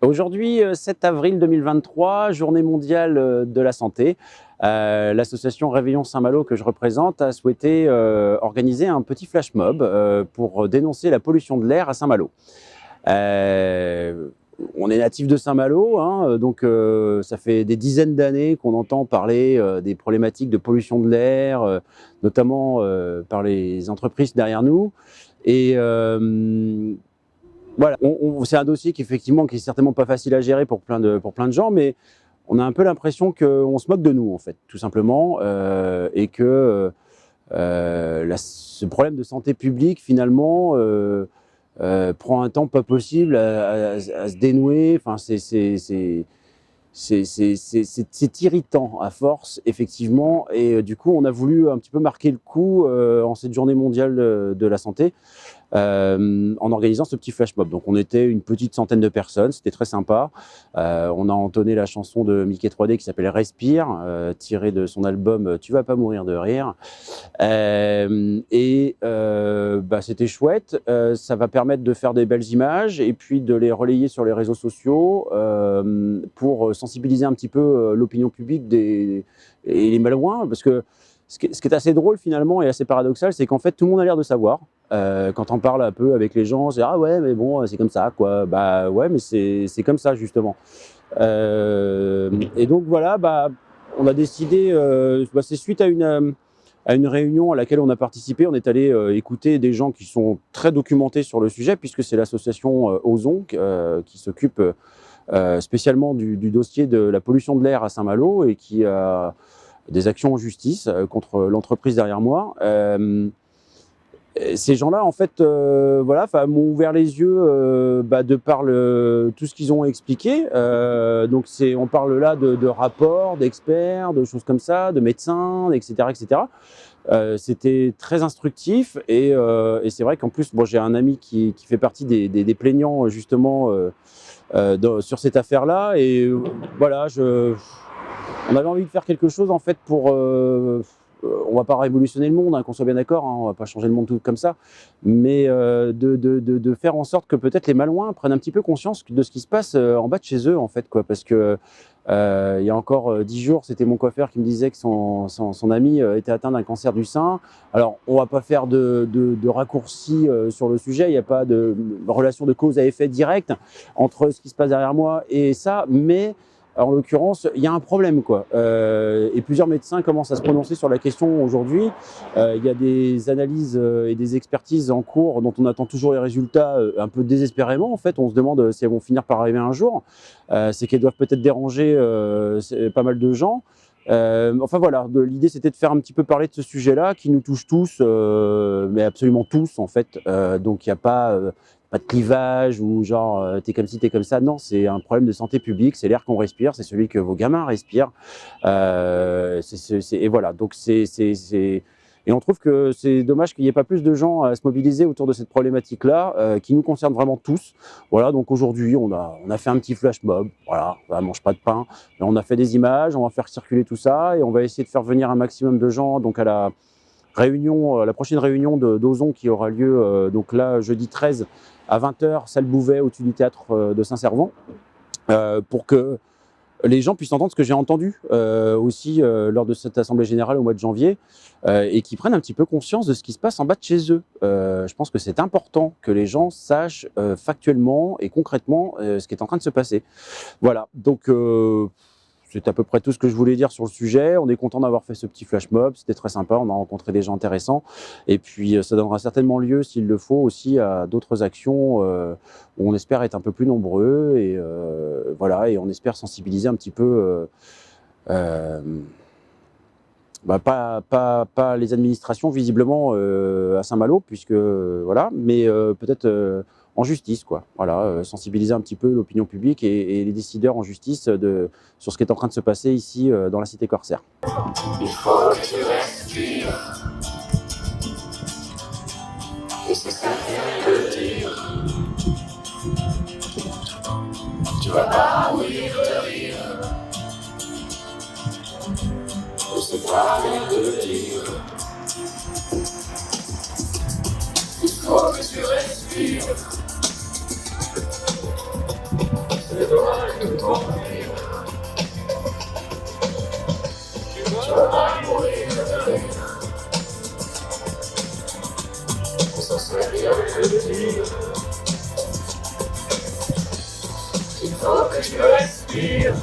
Aujourd'hui, 7 avril 2023, journée mondiale de la santé. L'association Réveillons Saint-Malo que je représente a souhaité organiser un petit flash mob pour dénoncer la pollution de l'air à Saint-Malo. On est natif de Saint-Malo, hein, donc ça fait des dizaines d'années qu'on entend parler des problématiques de pollution de l'air, notamment par les entreprises derrière nous. Et voilà, c'est un dossier qui est certainement pas facile à gérer pour plein de gens, mais on a un peu l'impression qu'on se moque de nous, en fait, tout simplement, et que ce problème de santé publique, finalement, prend un temps pas possible à se dénouer. Enfin, c'est irritant à force, effectivement, et du coup, on a voulu un petit peu marquer le coup en cette journée mondiale de la santé. En organisant ce petit flash mob. Donc on était une petite centaine de personnes, c'était très sympa. On a entonné la chanson de Mickey 3D qui s'appelle Respire, tirée de son album Tu vas pas mourir de rire. C'était chouette, ça va permettre de faire des belles images et puis de les relayer sur les réseaux sociaux pour sensibiliser un petit peu l'opinion publique et les Malouins, parce que ce qui est assez drôle finalement et assez paradoxal, c'est qu'en fait tout le monde a l'air de savoir. Quand on parle un peu avec les gens, c'est « Ah ouais, mais bon, c'est comme ça, quoi ». Bah ouais, mais c'est comme ça, justement. Et donc voilà, on a décidé, c'est suite à une réunion à laquelle on a participé, on est allé écouter des gens qui sont très documentés sur le sujet, puisque c'est l'association Ozon qui s'occupe spécialement du dossier de la pollution de l'air à Saint-Malo et qui a des actions en justice contre l'entreprise derrière moi. Ces gens-là, en fait, m'ont ouvert les yeux de par tout ce qu'ils ont expliqué. Donc, on parle là de rapports, d'experts, de choses comme ça, de médecins, etc., etc. C'était très instructif et c'est vrai qu'en plus, j'ai un ami qui fait partie des plaignants justement sur cette affaire-là. Et voilà, on avait envie de faire quelque chose en fait pour on va pas révolutionner le monde, hein, qu'on soit bien d'accord, hein, on va pas changer le monde tout comme ça, mais de faire en sorte que peut-être les Malouins prennent un petit peu conscience de ce qui se passe en bas de chez eux, en fait, quoi, parce que il y a encore 10 jours, c'était mon coiffeur qui me disait que son ami était atteint d'un cancer du sein. Alors, on va pas faire de raccourcis sur le sujet, il n'y a pas de relation de cause à effet direct entre ce qui se passe derrière moi et ça, mais en l'occurrence, il y a un problème, quoi. Et plusieurs médecins commencent à se prononcer sur la question aujourd'hui. Il y a des analyses et des expertises en cours dont on attend toujours les résultats un peu désespérément. En fait, on se demande si elles vont finir par arriver un jour. C'est qu'elles doivent peut-être déranger pas mal de gens. Enfin voilà, l'idée c'était de faire un petit peu parler de ce sujet-là qui nous touche tous, mais absolument tous en fait. Donc il n'y a pas de clivage ou genre t'es comme ci, t'es comme ça. Non, c'est un problème de santé publique, c'est l'air qu'on respire, c'est celui que vos gamins respirent. Et voilà, donc et on trouve que c'est dommage qu'il n'y ait pas plus de gens à se mobiliser autour de cette problématique-là, qui nous concerne vraiment tous. Voilà, donc aujourd'hui, on a fait un petit flash mob. Voilà, on ne mange pas de pain, mais on a fait des images, on va faire circuler tout ça et on va essayer de faire venir un maximum de gens donc à la prochaine réunion d'Ozon qui aura lieu donc là jeudi 13 à 20h, salle Bouvet, au-dessus du théâtre de Saint-Servant, pour que les gens puissent entendre ce que j'ai entendu aussi lors de cette assemblée générale au mois de janvier et qui prennent un petit peu conscience de ce qui se passe en bas de chez eux. Je pense que c'est important que les gens sachent factuellement et concrètement ce qui est en train de se passer. Voilà, donc c'est à peu près tout ce que je voulais dire sur le sujet. On est content d'avoir fait ce petit flash mob, c'était très sympa, on a rencontré des gens intéressants. Et puis ça donnera certainement lieu, s'il le faut, aussi à d'autres actions où on espère être un peu plus nombreux. Et voilà, et on espère sensibiliser un petit peu, pas les administrations visiblement à Saint-Malo, puisque voilà, mais peut-être en justice, quoi. Voilà, sensibiliser un petit peu l'opinion publique et les décideurs en justice sur ce qui est en train de se passer ici dans la cité corsaire. Il faut que tu respires. Et c'est ça qui veut dire. Tu vas pas mourir de rire. Et c'est pas rien de dire. Il faut que tu respires. C'est c'est rien de dire. Il faut que je respire.